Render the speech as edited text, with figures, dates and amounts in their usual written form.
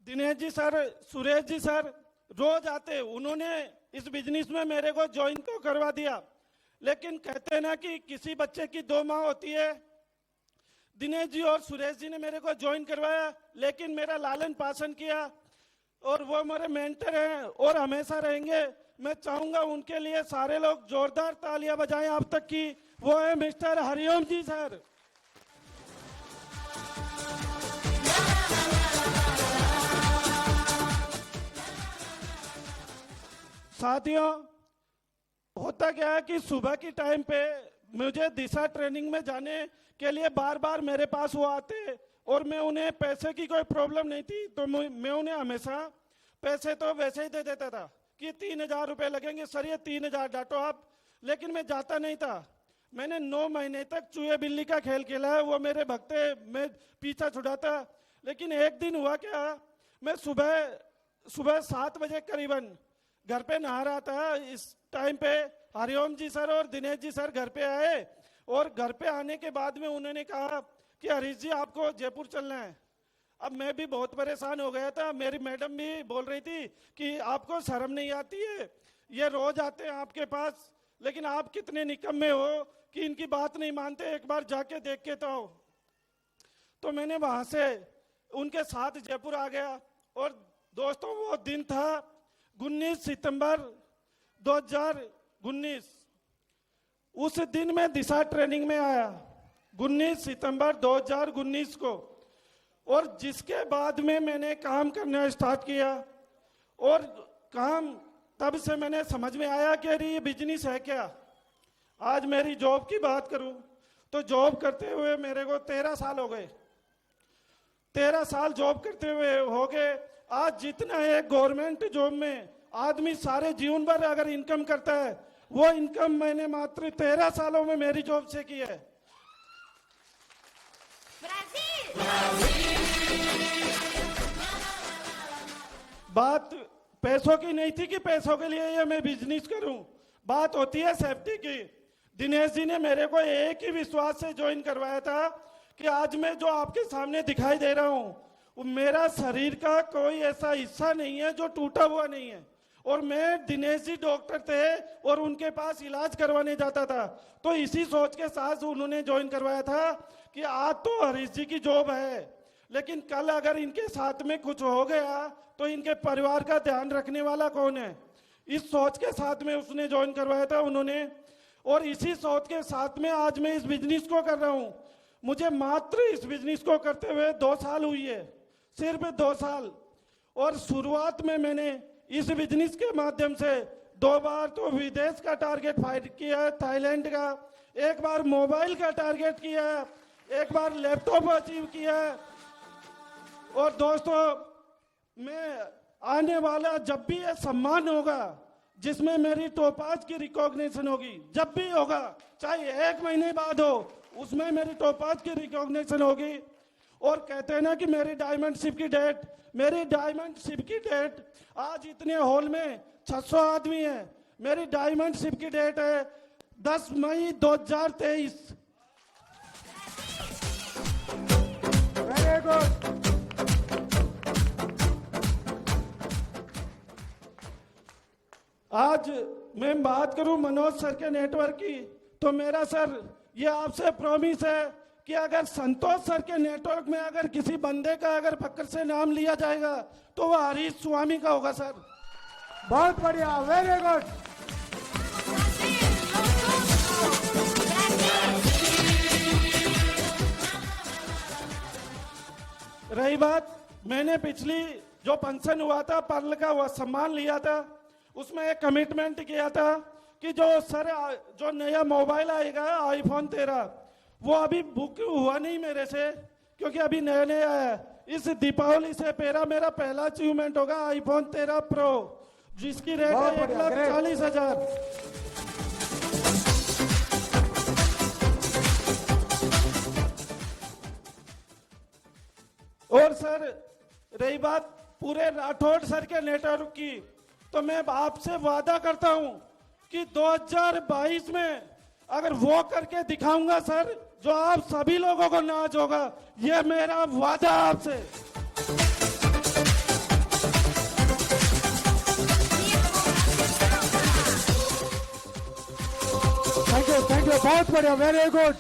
Dinesh ji sir, Suresh ji sir रोज आते, उन्होंने इस बिजनेस में मेरे को ज्वाइन तो करवा दिया, लेकिन कहते हैं ना कि किसी बच्चे की दो माँ होती है। दिनेश जी और सुरेश जी ने मेरे को ज्वाइन करवाया, लेकिन मेरा लालन पालन किया और वो मेरे मेंटर हैं और हमेशा रहेंगे। मैं चाहूंगा उनके लिए सारे लोग जोरदार तालियां बजाएं आप तक की। वो है मिस्टर हरिओम जी सर। साथियों, होता क्या है कि सुबह की टाइम पे मुझे दिशा ट्रेनिंग में जाने के लिए बार बार मेरे पास वो आते और मैं उन्हें पैसे की कोई प्रॉब्लम नहीं थी तो मैं उन्हें हमेशा पैसे तो वैसे ही दे देता था कि 3,000 रुपये लगेंगे सर, ये 3,000 डांटो आप, लेकिन मैं जाता नहीं था। मैंने 9 महीने तक चूहे बिल्ली का खेल खेला है, वो मेरे भगते मैं पीछा छुड़ाता। लेकिन एक दिन हुआ क्या, मैं सुबह 7 बजे करीबन घर पे नहा रहा था। इस टाइम पे हरिओम जी सर और दिनेश जी सर घर पे आए और घर पे आने के बाद में उन्होंने कहा कि हरीश जी आपको जयपुर चलना है। अब मैं भी बहुत परेशान हो गया था, मेरी मैडम भी बोल रही थी कि आपको शर्म नहीं आती है, ये रोज आते हैं आपके पास, लेकिन आप कितने निकम्मे हो कि इनकी बात नहीं मानते, एक बार जाके देख के तो आओ। तो मैंने वहां से उनके साथ जयपुर आ गया और दोस्तों वो दिन था 19 सितंबर 2019। उस दिन मैं दिशा ट्रेनिंग में आया 19 सितंबर 2019 को, और जिसके बाद में मैंने काम करना स्टार्ट किया और काम तब से मैंने समझ में आया कि अरे ये बिजनेस है क्या। आज मेरी जॉब की बात करूं तो जॉब करते हुए मेरे को 13 साल हो गए। 13 साल जॉब करते हुए हो गए। आज जितना है गवर्नमेंट जॉब में आदमी सारे जीवन भर अगर इनकम करता है, वो इनकम मैंने मात्र 13 सालों में मेरी जॉब से की है। बात पैसों की नहीं थी कि पैसों के लिए ये मैं बिजनेस करूं, बात होती है सेफ्टी की। दिनेश जी ने मेरे को एक ही विश्वास से ज्वाइन करवाया था कि आज मैं जो आपके सामने दिखाई दे रहा हूं, वो मेरा शरीर का कोई ऐसा हिस्सा नहीं है जो टूटा हुआ नहीं है। और मैं, दिनेश जी डॉक्टर थे और उनके पास इलाज करवाने जाता था, तो इसी सोच के साथ उन्होंने ज्वाइन करवाया था कि आज तो हरीश जी की जॉब है, लेकिन कल अगर इनके साथ में कुछ हो गया तो इनके परिवार का ध्यान रखने वाला कौन है। इस सोच के साथ में उसने ज्वाइन करवाया था उन्होंने, और इसी सोच के साथ में आज मैं इस बिजनेस को कर रहा हूं। मुझे मात्र इस बिजनेस को करते हुए 2 साल हुई है, सिर्फ 2 साल। और शुरुआत में मैंने इस बिजनेस के माध्यम से 2 बार तो विदेश का टारगेट फाइट किया है, थाईलैंड का, 1 बार मोबाइल का टारगेट किया है, 1 बार लैपटॉप अचीव किया है। और दोस्तों, मैं आने वाला जब भी ये सम्मान होगा जिसमें मेरी टोपाज की रिकॉग्निशन होगी, जब भी होगा, चाहे 1 महीने बाद हो, उसमें मेरी टोपाज की रिकॉग्निशन होगी। और कहते हैं ना कि मेरी डायमंड शिप की डेट आज इतने हॉल में 600 आदमी है। मेरी डायमंड शिप की डेट है 10 मई 2023। Very good. आज मैं बात करूं मनोज सर के नेटवर्क की, तो मेरा सर ये आपसे प्रॉमिस है कि अगर संतोष सर के नेटवर्क में अगर किसी बंदे का अगर फक्र से नाम लिया जाएगा तो वह हरीश स्वामी का होगा सर। बहुत बढ़िया, वेरी गुड। रही बात, मैंने पिछली जो फंक्शन हुआ था पर्ल का, वह सम्मान लिया था, उसमें एक कमिटमेंट किया था कि जो नया मोबाइल आएगा आईफोन 13, वो अभी बुक हुआ नहीं मेरे से, क्योंकि अभी नया नया है। इस दीपावली से मेरा पहला अचीवमेंट होगा आईफोन 13 प्रो, जिसकी रेट है 1,40,000। और सर रही बात पूरे राठौड़ सर के नेटवर्क की, तो मैं आपसे वादा करता हूं कि 2022 में अगर वो करके दिखाऊंगा सर, जो आप सभी लोगों को नाज होगा, ये मेरा वादा आपसे। थैंक यू बहुत बढ़िया वेरी गुड